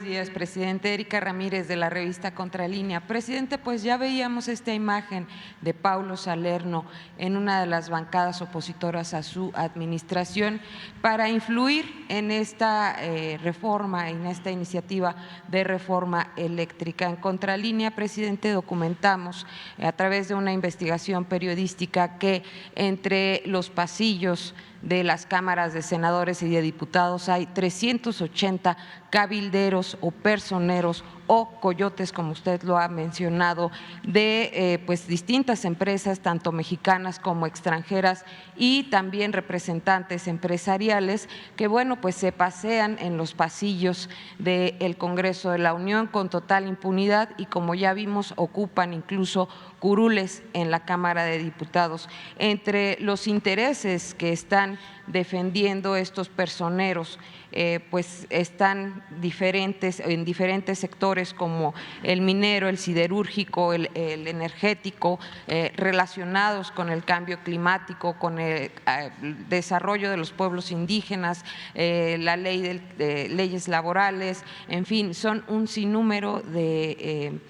Días, presidente. Erika Ramírez, de la revista Contralínea. Presidente, pues ya veíamos esta imagen de Paulo Salerno en una de las bancadas opositoras a su administración para influir en esta reforma, en esta iniciativa de reforma eléctrica. En Contralínea, presidente, documentamos a través de una investigación periodística que entre los pasillos de las cámaras de senadores y de diputados hay 380 cabilderos o personeros o coyotes, como usted lo ha mencionado, de pues distintas empresas, tanto mexicanas como extranjeras, y también representantes empresariales que, bueno, pues se pasean en los pasillos del Congreso de la Unión con total impunidad y, como ya vimos, ocupan incluso curules en la Cámara de Diputados. Entre los intereses que están defendiendo estos personeros, pues están en diferentes sectores como el minero, el siderúrgico, el energético, relacionados con el cambio climático, con el desarrollo de los pueblos indígenas, la ley de leyes laborales, en fin, son un sinnúmero de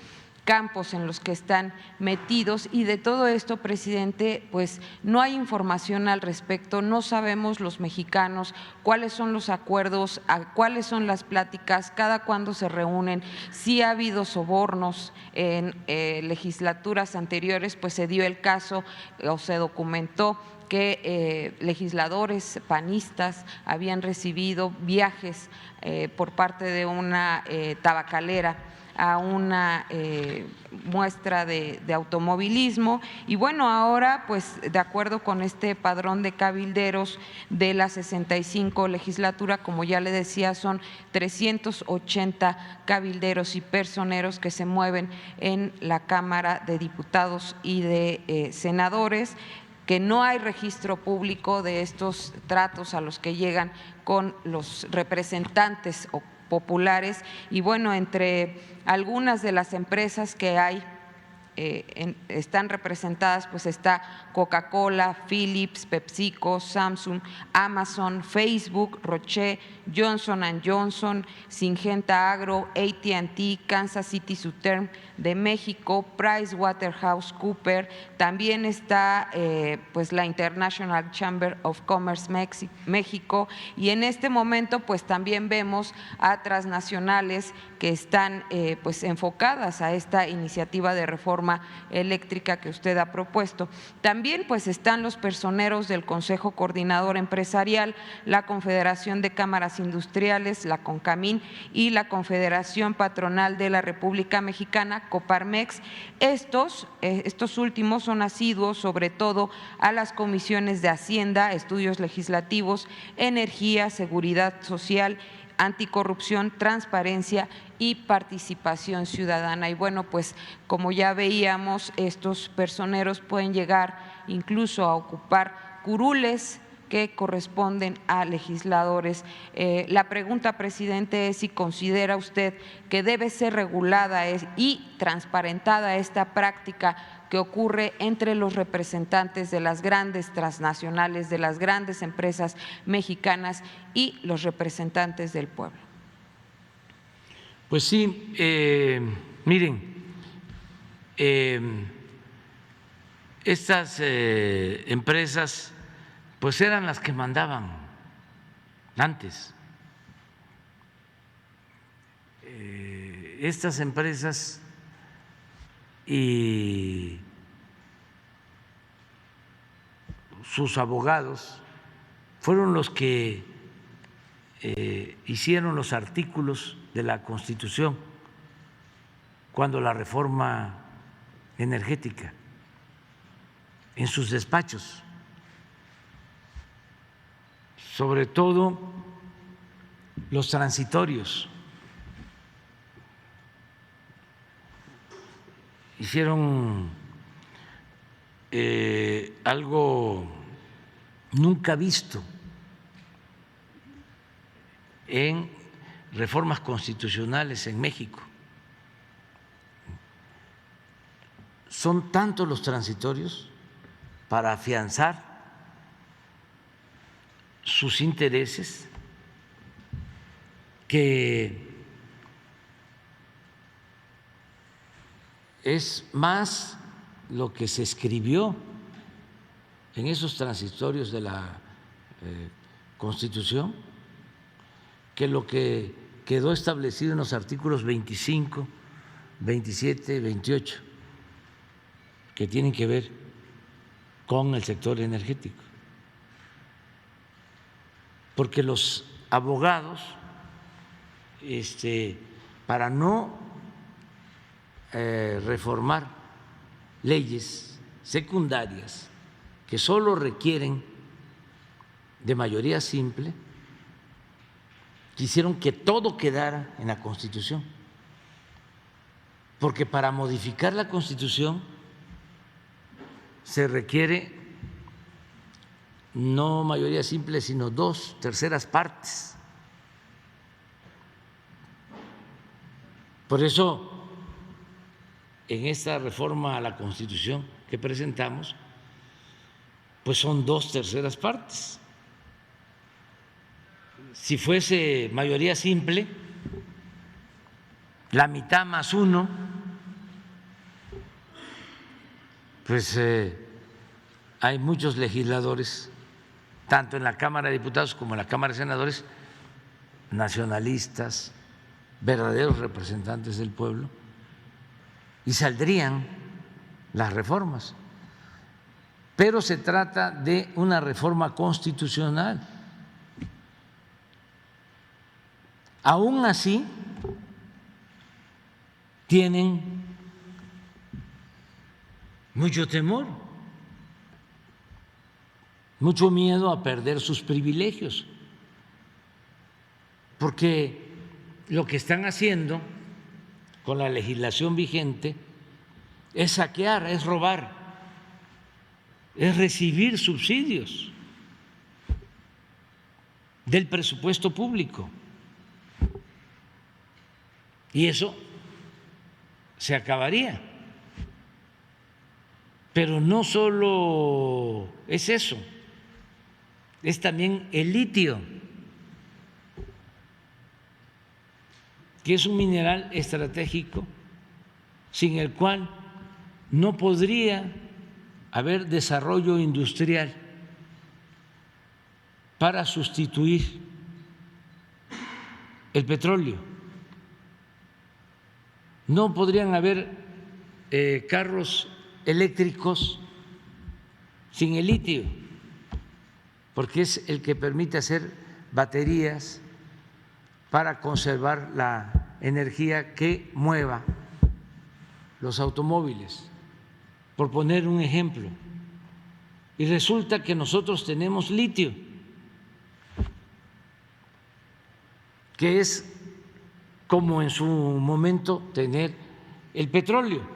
campos en los que están metidos, y de todo esto, presidente, pues no hay información al respecto. No sabemos los mexicanos cuáles son los acuerdos, cuáles son las pláticas, cada cuándo se reúnen, si ha habido sobornos en legislaturas anteriores. Pues se dio el caso o se documentó que legisladores panistas habían recibido viajes por parte de una tabacalera a una muestra de automovilismo. Y bueno, ahora pues de acuerdo con este padrón de cabilderos de la 65 legislatura, como ya le decía, son 380 cabilderos y personeros que se mueven en la Cámara de Diputados y de senadores, que no hay registro público de estos tratos a los que llegan con los representantes populares. Y bueno, entre algunas de las empresas que hay están representadas, pues está Coca-Cola, Philips, PepsiCo, Samsung, Amazon, Facebook, Roche, Johnson & Johnson, Syngenta Agro, AT&T, Kansas City Southern de México, PricewaterhouseCoopers. También está pues la International Chamber of Commerce México, y en este momento pues también vemos a transnacionales que están pues enfocadas a esta iniciativa de reforma eléctrica que usted ha propuesto. También pues están los personeros del Consejo Coordinador Empresarial, la Confederación de Cámaras Industriales, la CONCAMIN, y la Confederación Patronal de la República Mexicana, Coparmex. Estos últimos son asiduos sobre todo a las comisiones de Hacienda, Estudios Legislativos, Energía, Seguridad Social, Anticorrupción, Transparencia y Participación Ciudadana. Y bueno, pues como ya veíamos, estos personeros pueden llegar incluso a ocupar curules que corresponden a legisladores. La pregunta, presidente, es si considera usted que debe ser regulada y transparentada esta práctica que ocurre entre los representantes de las grandes transnacionales, de las grandes empresas mexicanas y los representantes del pueblo. Pues sí, miren, estas empresas pues eran las que mandaban antes. Estas empresas y sus abogados fueron los que hicieron los artículos de la Constitución cuando la reforma energética en sus despachos, sobre todo los transitorios. Hicieron algo nunca visto en reformas constitucionales en México. Son tantos los transitorios para afianzar sus intereses que es más lo que se escribió en esos transitorios de la Constitución que lo que quedó establecido en los artículos 25, 27, 28, que tienen que ver con el sector energético. Porque los abogados, para no reformar leyes secundarias que solo requieren de mayoría simple, quisieron que todo quedara en la Constitución, porque para modificar la Constitución se requiere no mayoría simple, sino 2/3 partes. Por eso, en esta reforma a la Constitución que presentamos, pues son 2/3 partes. Si fuese mayoría simple, la mitad más uno, pues hay muchos legisladores, tanto en la Cámara de Diputados como en la Cámara de Senadores, nacionalistas, verdaderos representantes del pueblo, y saldrían las reformas. Pero se trata de una reforma constitucional. Aún así, tienen mucho temor, mucho miedo a perder sus privilegios, porque lo que están haciendo con la legislación vigente es saquear, es robar, es recibir subsidios del presupuesto público. Y eso se acabaría. Pero no solo es eso, es también el litio, que es un mineral estratégico sin el cual no podría haber desarrollo industrial para sustituir el petróleo. No podrían haber carros eléctricos sin el litio, porque es el que permite hacer baterías para conservar la energía que mueva los automóviles, por poner un ejemplo. Y resulta que nosotros tenemos litio, que es como en su momento tener el petróleo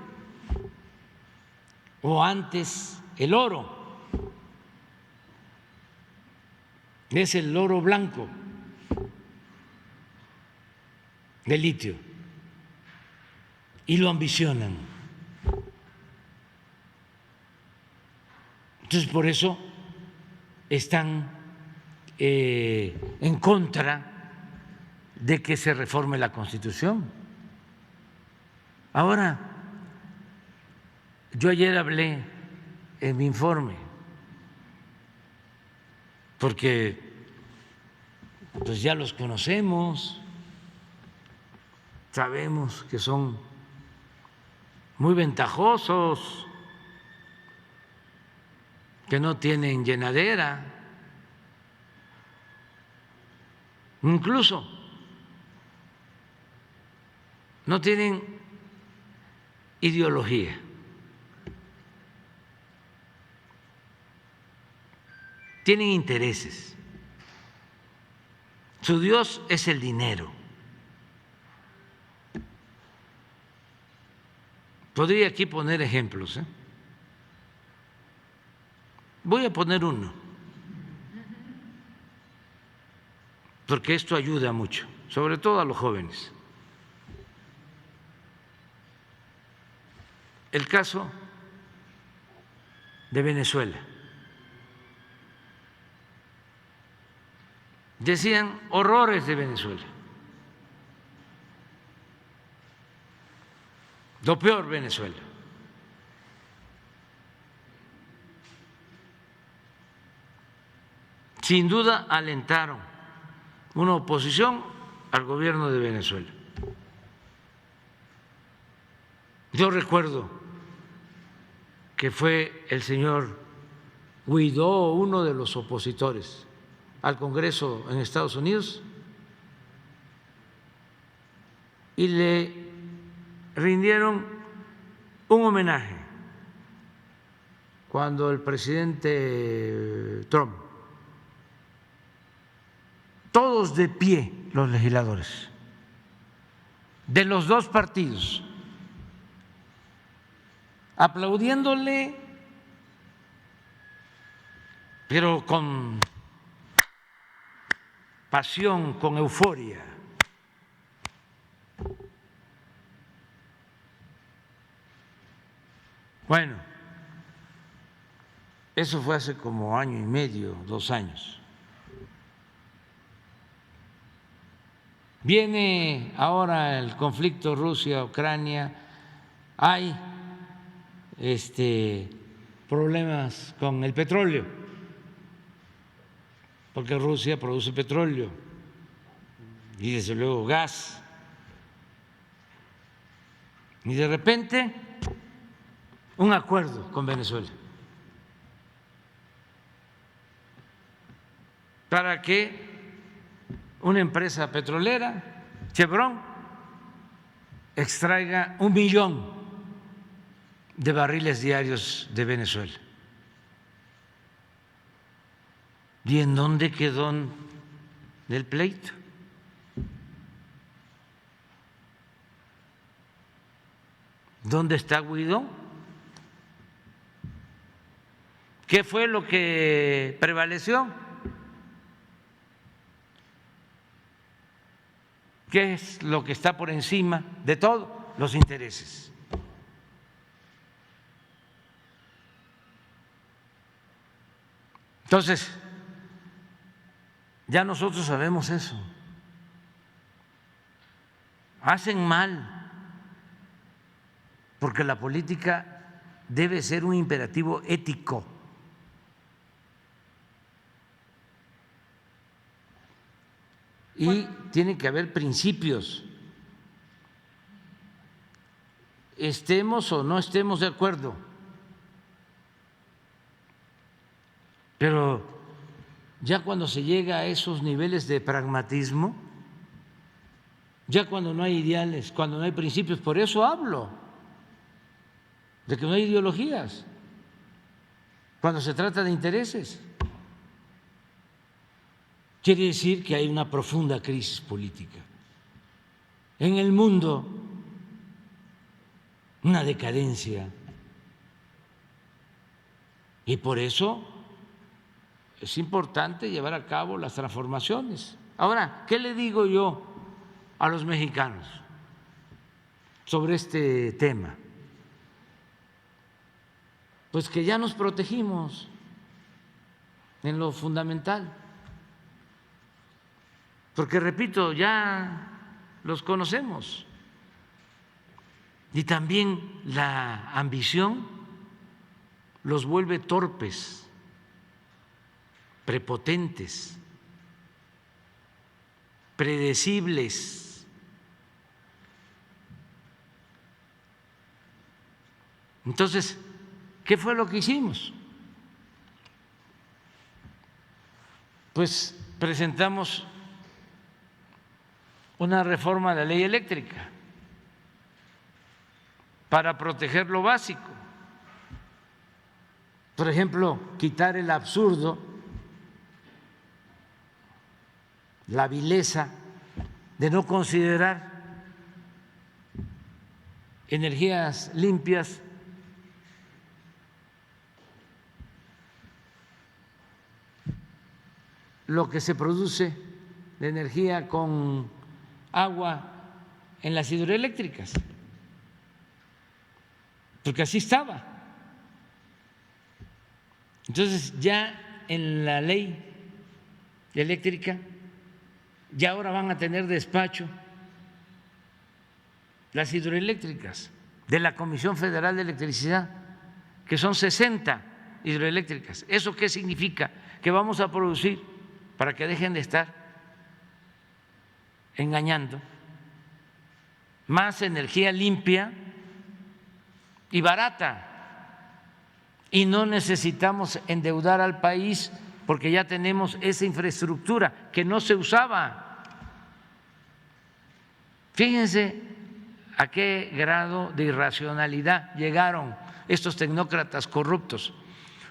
o antes el oro. Es el oro blanco de litio y lo ambicionan. Entonces, por eso están en contra de que se reforme la Constitución. Ahora, yo ayer hablé en mi informe, porque pues ya los conocemos, sabemos que son muy ventajosos, que no tienen llenadera, incluso no tienen ideología. Tienen intereses. Su Dios es el dinero. Podría aquí poner ejemplos, ¿eh? Voy a poner uno, porque esto ayuda mucho, sobre todo a los jóvenes. El caso de Venezuela. Decían horrores de Venezuela. Lo peor, Venezuela. Sin duda alentaron una oposición al gobierno de Venezuela. Yo recuerdo que fue el señor Guaidó, uno de los opositores al Congreso en Estados Unidos, y le rindieron un homenaje cuando el presidente Trump, todos de pie los legisladores de los dos partidos, aplaudiéndole, pero con pasión, con euforia. Bueno, eso fue hace como año y medio, 2 años. Viene ahora el conflicto Rusia-Ucrania, hay problemas con el petróleo, porque Rusia produce petróleo y desde luego gas, y de repente un acuerdo con Venezuela para que una empresa petrolera, Chevron, extraiga 1 millón de barriles diarios de Venezuela. ¿Y en dónde quedó el pleito? ¿Dónde está Guaidó? ¿Qué fue lo que prevaleció? ¿Qué es lo que está por encima de todo? Los intereses. Entonces, ya nosotros sabemos eso. Hacen mal, porque la política debe ser un imperativo ético. Y tiene que haber principios, estemos o no estemos de acuerdo, pero ya cuando se llega a esos niveles de pragmatismo, ya cuando no hay ideales, cuando no hay principios, por eso hablo de que no hay ideologías, cuando se trata de intereses. Quiere decir que hay una profunda crisis política en el mundo, una decadencia, y por eso es importante llevar a cabo las transformaciones. Ahora, ¿qué le digo yo a los mexicanos sobre este tema? Pues que ya nos protegimos en lo fundamental, porque repito, ya los conocemos, y también la ambición los vuelve torpes, prepotentes, predecibles. Entonces, ¿qué fue lo que hicimos? Pues presentamos una reforma de la ley eléctrica para proteger lo básico. Por ejemplo, quitar el absurdo, la vileza de no considerar energías limpias lo que se produce de energía con agua en las hidroeléctricas, porque así estaba. Entonces ya en la ley eléctrica ya ahora van a tener despacho las hidroeléctricas, de la Comisión Federal de Electricidad, que son 60 hidroeléctricas. ¿Eso qué significa? Que vamos a producir, para que dejen de estar engañando, más energía limpia y barata. Y no necesitamos endeudar al país porque ya tenemos esa infraestructura que no se usaba. Fíjense a qué grado de irracionalidad llegaron estos tecnócratas corruptos.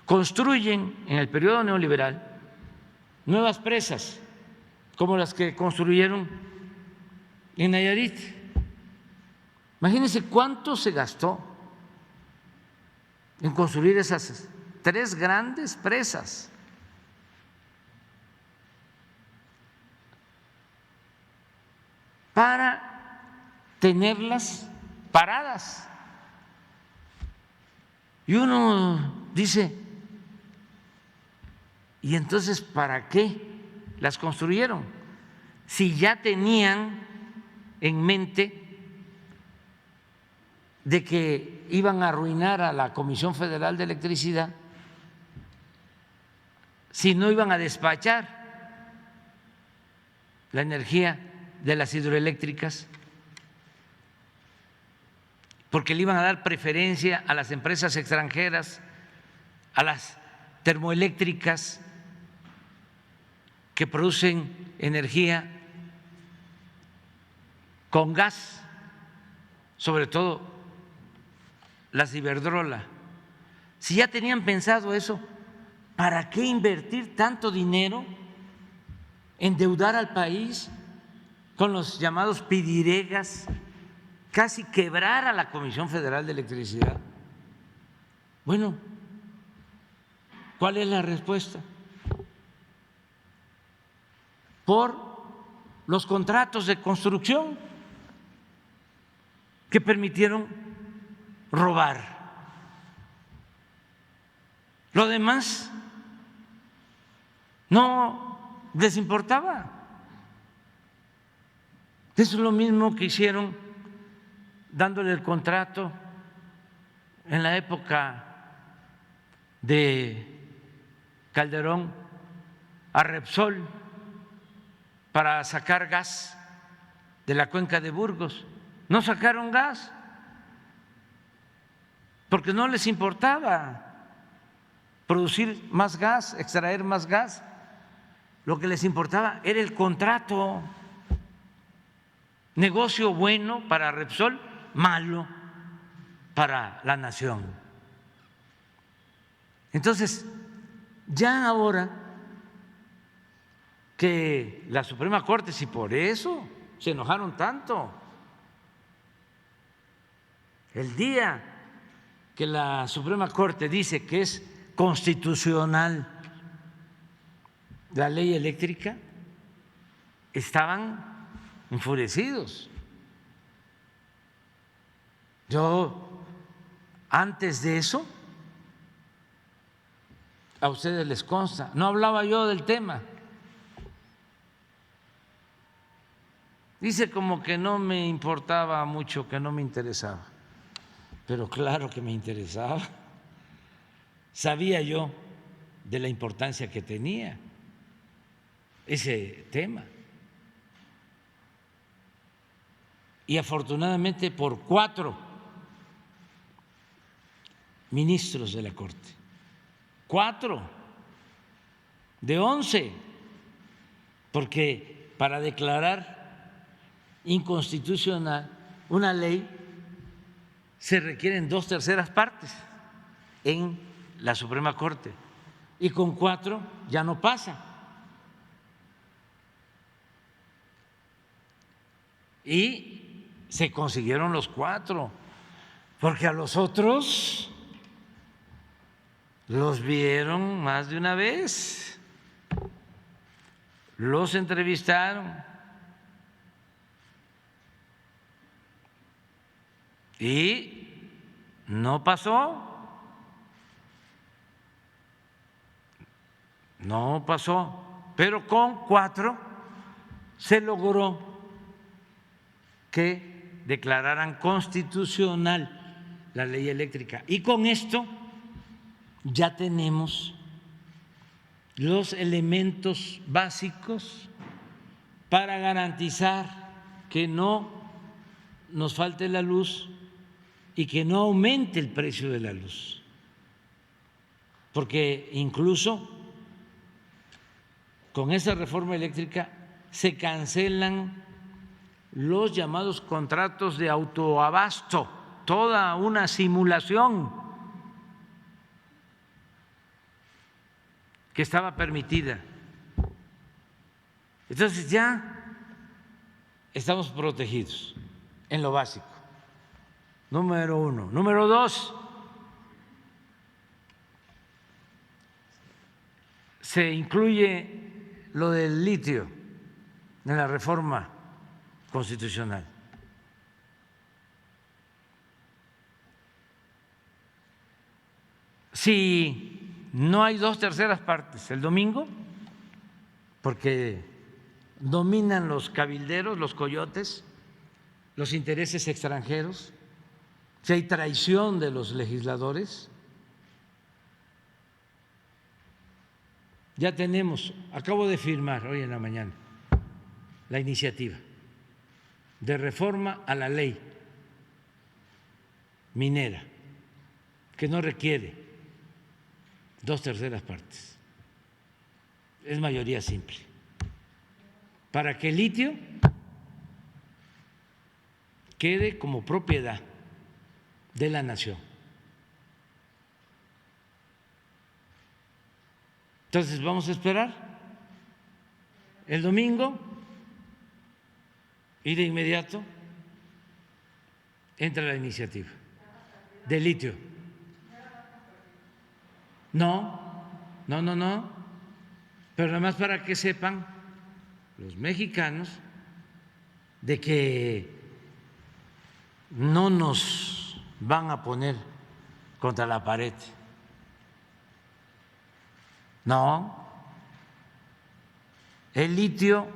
Construyen en el periodo neoliberal nuevas presas, como las que construyeron en Nayarit. Imagínense cuánto se gastó en construir esas 3 grandes presas. Para tenerlas paradas. Y uno dice, ¿y entonces para qué las construyeron? Si ya tenían en mente de que iban a arruinar a la Comisión Federal de Electricidad si no iban a despachar la energía de las hidroeléctricas, porque le iban a dar preferencia a las empresas extranjeras, a las termoeléctricas que producen energía con gas, sobre todo las de Iberdrola. Si ya tenían pensado eso, ¿para qué invertir tanto dinero, endeudar al país con los llamados pidiregas, casi quebrar a la Comisión Federal de Electricidad? Bueno, ¿cuál es la respuesta? Por los contratos de construcción que permitieron robar. Lo demás no les importaba. Eso es lo mismo que hicieron dándole el contrato en la época de Calderón a Repsol para sacar gas de la cuenca de Burgos. No sacaron gas porque no les importaba producir más gas, extraer más gas. Lo que les importaba era el contrato. Negocio bueno para Repsol, malo para la nación. Entonces, ya ahora que la Suprema Corte, si por eso se enojaron tanto, el día que la Suprema Corte dice que es constitucional la ley eléctrica, estaban enfurecidos. Yo, antes de eso, a ustedes les consta, no hablaba yo del tema. Dice como que no me importaba mucho, que no me interesaba, pero claro que me interesaba. Sabía yo de la importancia que tenía ese tema. Y afortunadamente por 4 ministros de la Corte, 4 de 11, porque para declarar inconstitucional una ley se requieren 2/3 partes en la Suprema Corte y con 4 ya no pasa. Y se consiguieron los 4, porque a los otros los vieron más de una vez, los entrevistaron y no pasó, pero con 4 se logró que declararan constitucional la ley eléctrica. Y con esto ya tenemos los elementos básicos para garantizar que no nos falte la luz y que no aumente el precio de la luz, porque incluso con esa reforma eléctrica se cancelan los llamados contratos de autoabasto, toda una simulación que estaba permitida. Entonces ya estamos protegidos en lo básico, número uno. Número dos, se incluye lo del litio en la reforma constitucional. Si no hay 2/3 partes el domingo, porque dominan los cabilderos, los coyotes, los intereses extranjeros, si hay traición de los legisladores, ya tenemos, acabo de firmar hoy en la mañana la iniciativa de reforma a la ley minera, que no requiere 2/3 partes, es mayoría simple, para que el litio quede como propiedad de la nación. Entonces vamos a esperar el domingo y de inmediato entra la iniciativa de litio. No, pero nada más para que sepan los mexicanos de que no nos van a poner contra la pared. No, el litio,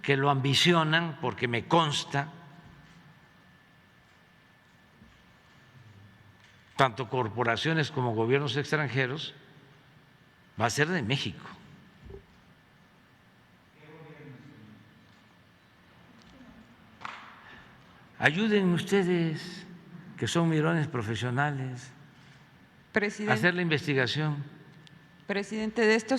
que lo ambicionan, porque me consta, tanto corporaciones como gobiernos extranjeros, va a ser de México. Ayuden ustedes, que son mirones profesionales, a hacer la investigación. Presidente, de estos